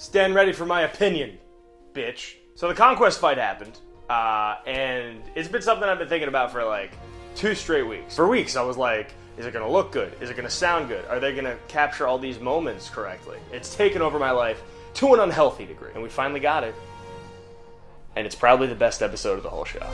Stand ready for my opinion, bitch. So the Conquest fight happened, and it's been something I've been thinking about for like 2 straight weeks. For weeks I was like, is it gonna look good? Is it gonna sound good? Are they gonna capture all these moments correctly? It's taken over my life to an unhealthy degree. And we finally got it. And it's probably the best episode of the whole show.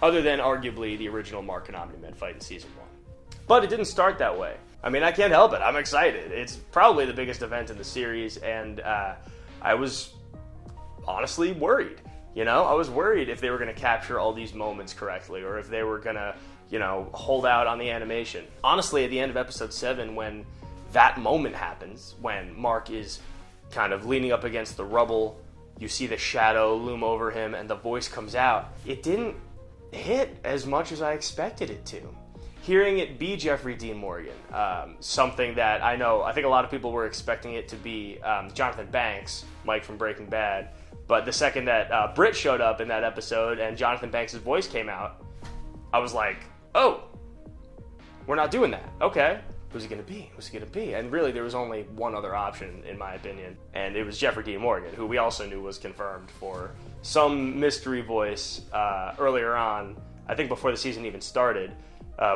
Other than arguably the original Mark and Omni-Man fight in Season 1. But it didn't start that way. I mean, I can't help it. I'm excited. It's probably the biggest event in the series, and I was honestly worried. You know, I was worried if they were going to capture all these moments correctly, or if they were going to, you know, hold out on the animation. Honestly, at the end of Episode 7, when that moment happens, when Mark is kind of leaning up against the rubble, you see the shadow loom over him, and the voice comes out, it didn't hit as much as I expected it to. Hearing it be Jefferey Dean Morgan, something that I think a lot of people were expecting it to be Jonathan Banks, Mike from Breaking Bad, but the second that Britt showed up in that episode and Jonathan Banks' voice came out, I was like, oh, we're not doing that. Okay. Who's it going to be? Who's it going to be? And really, there was only one other option, in my opinion, and it was Jeffery Dean Morgan, who we also knew was confirmed for some mystery voice earlier on, I think before the season even started,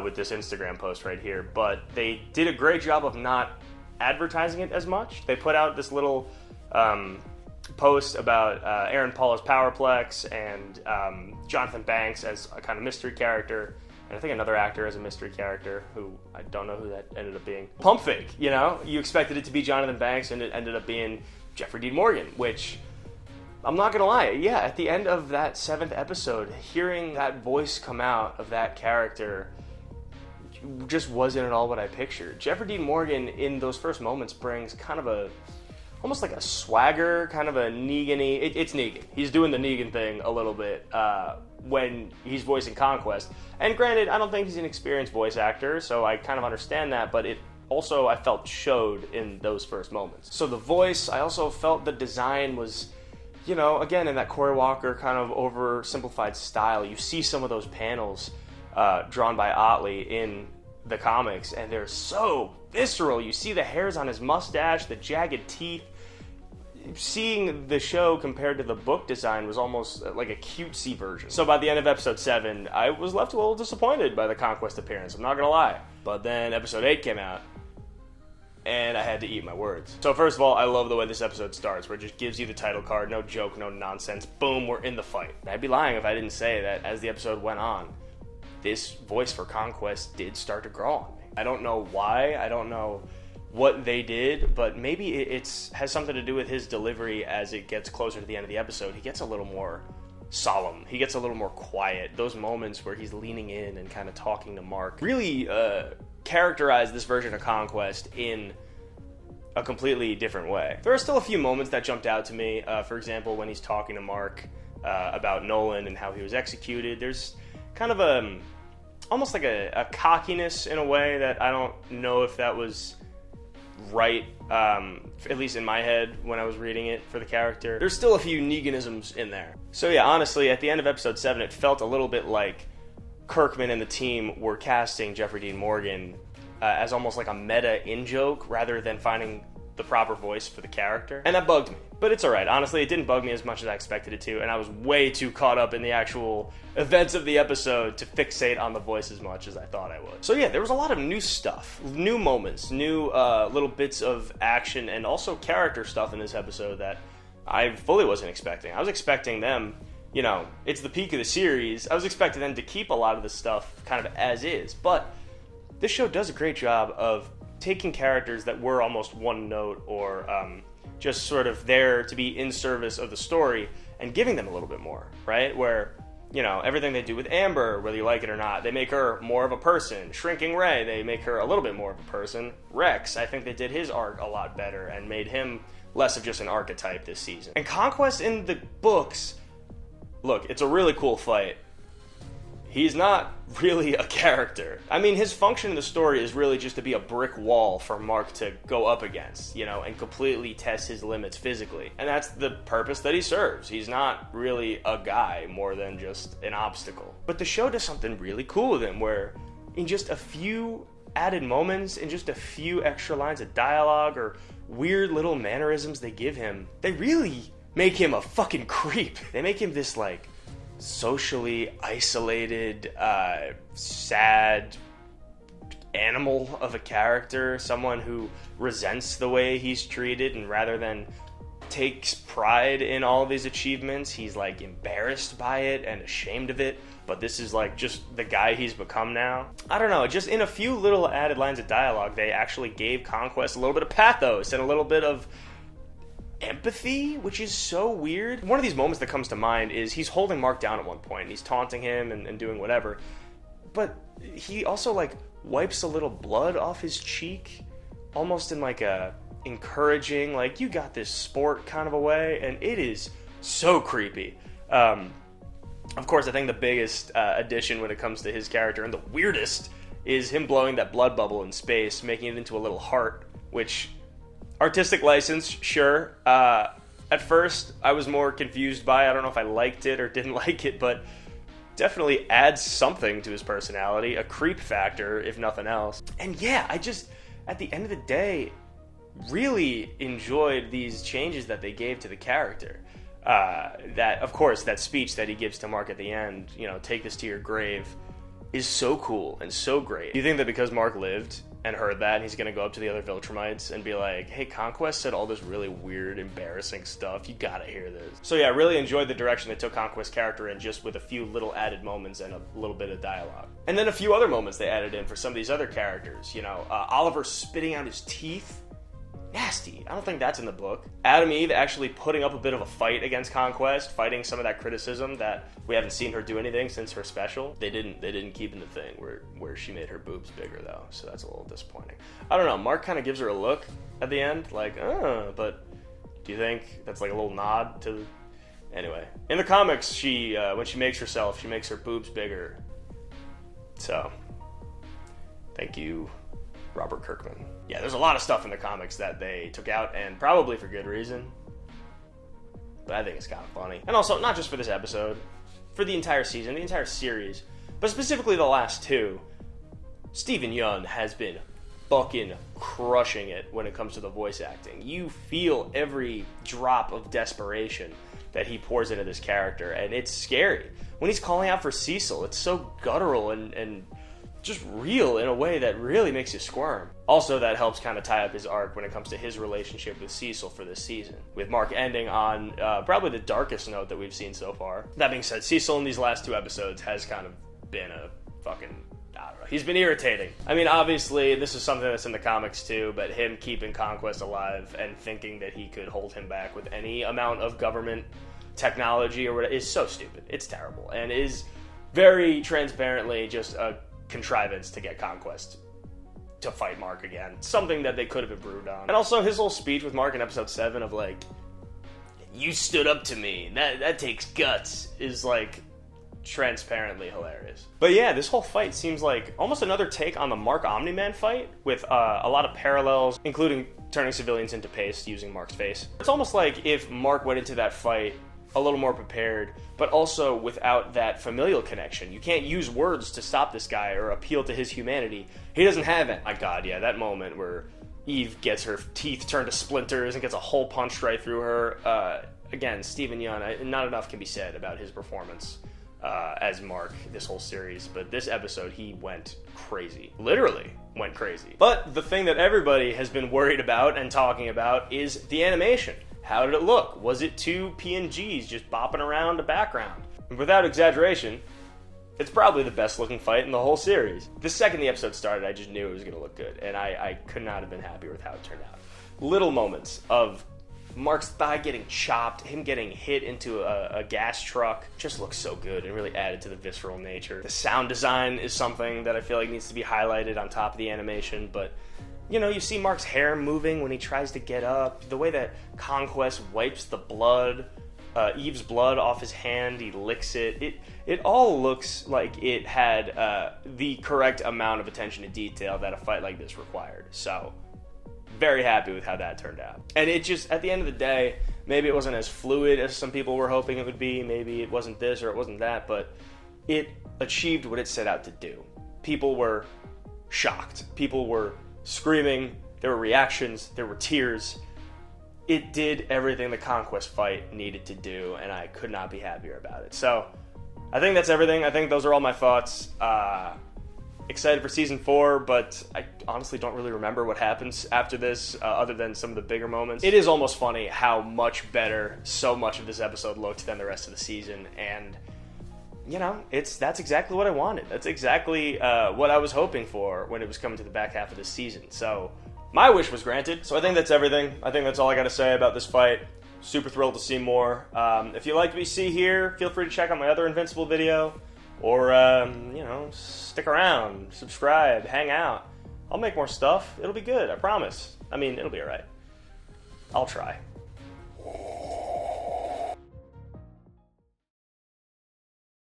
with this Instagram post right here. But they did a great job of not advertising it as much. They put out this little post about Aaron Paul's Powerplex and Jonathan Banks as a kind of mystery character. And I think another actor as a mystery character, who I don't know who that ended up being. Pump fake, you know? You expected it to be Jonathan Banks, and it ended up being Jeffery Dean Morgan, which, I'm not gonna lie, yeah, at the end of that 7th episode, hearing that voice come out of that character just wasn't at all what I pictured. Jeffery Dean Morgan, in those first moments, brings kind of almost like a swagger, kind of a Negan-y, it's Negan. He's doing the Negan thing a little bit, when he's voicing Conquest. And granted, I don't think he's an experienced voice actor, so I kind of understand that, but it also, I felt, showed in those first moments. So the voice, I also felt the design was, you know, again, in that Corey Walker kind of oversimplified style. You see some of those panels drawn by Otley in the comics, and they're so visceral. You see the hairs on his mustache, the jagged teeth. Seeing the show compared to the book design was almost like a cutesy version. So by the end of Episode 7, I was left a little disappointed by the Conquest appearance, I'm not gonna lie. But then Episode 8 came out, and I had to eat my words. So first of all, I love the way this episode starts, where it just gives you the title card, no joke, no nonsense, boom, we're in the fight. I'd be lying if I didn't say that as the episode went on, this voice for Conquest did start to grow on me. I don't know why, I don't know what they did, but maybe it has something to do with his delivery as it gets closer to the end of the episode. He gets a little more solemn. He gets a little more quiet. Those moments where he's leaning in and kind of talking to Mark really characterize this version of Conquest in a completely different way. There are still a few moments that jumped out to me. For example, when he's talking to Mark about Nolan and how he was executed. There's kind of almost like a cockiness in a way that I don't know if that was right, at least in my head when I was reading it for the character. There's still a few Neganisms in there. So yeah, honestly, at the end of Episode 7, it felt a little bit like Kirkman and the team were casting Jeffery Dean Morgan as almost like a meta in-joke rather than finding the proper voice for the character. And that bugged me. But it's alright. Honestly, it didn't bug me as much as I expected it to, and I was way too caught up in the actual events of the episode to fixate on the voice as much as I thought I would. So yeah, there was a lot of new stuff, new moments, new little bits of action, and also character stuff in this episode that I fully wasn't expecting. I was expecting them, you know, it's the peak of the series, I was expecting them to keep a lot of this stuff kind of as is, but this show does a great job of taking characters that were almost one note or just sort of there to be in service of the story and giving them a little bit more, right? Where, you know, everything they do with Amber, whether you like it or not, they make her more of a person. Shrinking Ray, they make her a little bit more of a person. Rex, I think they did his arc a lot better and made him less of just an archetype this season. And Conquest in the books, look, it's a really cool fight. he's not really a character. I mean, his function in the story is really just to be a brick wall for Mark to go up against, you know, and completely test his limits physically. And that's the purpose that he serves. He's not really a guy more than just an obstacle. But the show does something really cool with him, where in just a few added moments, in just a few extra lines of dialogue or weird little mannerisms they give him, they really make him a fucking creep. They make him this, like, socially isolated, sad animal of a character, someone who resents the way he's treated, and rather than takes pride in all of his achievements, he's like embarrassed by it and ashamed of it. But this is like just the guy he's become now. I don't know, just in a few little added lines of dialogue, they actually gave Conquest a little bit of pathos and a little bit of empathy, which is so weird. One of these moments that comes to mind is he's holding Mark down at one point, and he's taunting him and doing whatever, but he also like wipes a little blood off his cheek, almost in like a encouraging, like, you got this, sport kind of a way, and it is so creepy. Of course, I think the biggest addition when it comes to his character, and the weirdest, is him blowing that blood bubble in space, making it into a little heart, which, artistic license, sure. At first, I was more confused by it. I don't know if I liked it or didn't like it, but definitely adds something to his personality, a creep factor, if nothing else. And yeah, I just, at the end of the day, really enjoyed these changes that they gave to the character. That, of course, that speech that he gives to Mark at the end, you know, take this to your grave, is so cool and so great. Do you think that because Mark lived and heard that, he's going to go up to the other Viltrumites and be like, hey, Conquest said all this really weird, embarrassing stuff, you gotta hear this. So yeah, I really enjoyed the direction they took Conquest's character in, just with a few little added moments and a little bit of dialogue. And then a few other moments they added in for some of these other characters. You know, Oliver spitting out his teeth. Nasty. I don't think that's in the book. Adam Eve actually putting up a bit of a fight against Conquest, fighting some of that criticism that we haven't seen her do anything since her special. They didn't keep in the thing where she made her boobs bigger, though, so that's a little disappointing. I don't know, Mark kind of gives her a look at the end, like, but do you think that's like a little nod to... Anyway, in the comics, she when she makes herself, she makes her boobs bigger. So, thank you, Robert Kirkman. Yeah, there's a lot of stuff in the comics that they took out, and probably for good reason. But I think it's kind of funny. And also, not just for this episode, for the entire season, the entire series, but specifically the last two, Steven Yeun has been fucking crushing it when it comes to the voice acting. You feel every drop of desperation that he pours into this character, and it's scary. When he's calling out for Cecil, it's so guttural and just real in a way that really makes you squirm. Also, that helps kind of tie up his arc when it comes to his relationship with Cecil for this season, with Mark ending on probably the darkest note that we've seen so far. That being said, Cecil in these last two episodes has kind of been a fucking... I don't know. He's been irritating. I mean, obviously, this is something that's in the comics too, but him keeping Conquest alive and thinking that he could hold him back with any amount of government technology or whatever is so stupid. It's terrible, and is very transparently just a contrivance to get Conquest to fight Mark again. Something that they could have improved on. And also his whole speech with Mark in episode 7 of like, you stood up to me, that takes guts, is like transparently hilarious. But yeah, this whole fight seems like almost another take on the Mark Omni-Man fight, with a lot of parallels, including turning civilians into paste using Mark's face. It's almost like if Mark went into that fight a little more prepared, but also without that familial connection. You can't use words to stop this guy or appeal to his humanity. He doesn't have it. My God, yeah, that moment where Eve gets her teeth turned to splinters and gets a hole punched right through her. Again, Steven Yeun, not enough can be said about his performance as Mark this whole series, but this episode he went crazy. Literally went crazy. But the thing that everybody has been worried about and talking about is the animation. How did it look? Was it two PNGs just bopping around the background? And without exaggeration, it's probably the best looking fight in the whole series. The second the episode started, I just knew it was going to look good, and I could not have been happier with how it turned out. Little moments of Mark's thigh getting chopped, him getting hit into a gas truck, just looks so good and really added to the visceral nature. The sound design is something that I feel like needs to be highlighted on top of the animation, but you know, you see Mark's hair moving when he tries to get up, the way that Conquest wipes the blood Eve's blood off his hand. He licks it. It all looks like it had the correct amount of attention to detail that a fight like this required. So, very happy with how that turned out. And it just, at the end of the day, maybe it wasn't as fluid as some people were hoping it would be. Maybe it wasn't this or it wasn't that, but it achieved what it set out to do. People were shocked. People were screaming. There were reactions. There were tears. It did everything the Conquest fight needed to do, and I could not be happier about it. So, I think that's everything. I think those are all my thoughts. Excited for Season 4, but I honestly don't really remember what happens after this, other than some of the bigger moments. It is almost funny how much better so much of this episode looked than the rest of the season, and, you know, that's exactly what I wanted. That's exactly what I was hoping for when it was coming to the back half of this season. So, my wish was granted, so I think that's everything. I think that's all I got to say about this fight. Super thrilled to see more. If you like what you see here, feel free to check out my other Invincible video, or, you know, stick around, subscribe, hang out. I'll make more stuff. It'll be good, I promise. I mean, it'll be alright. I'll try.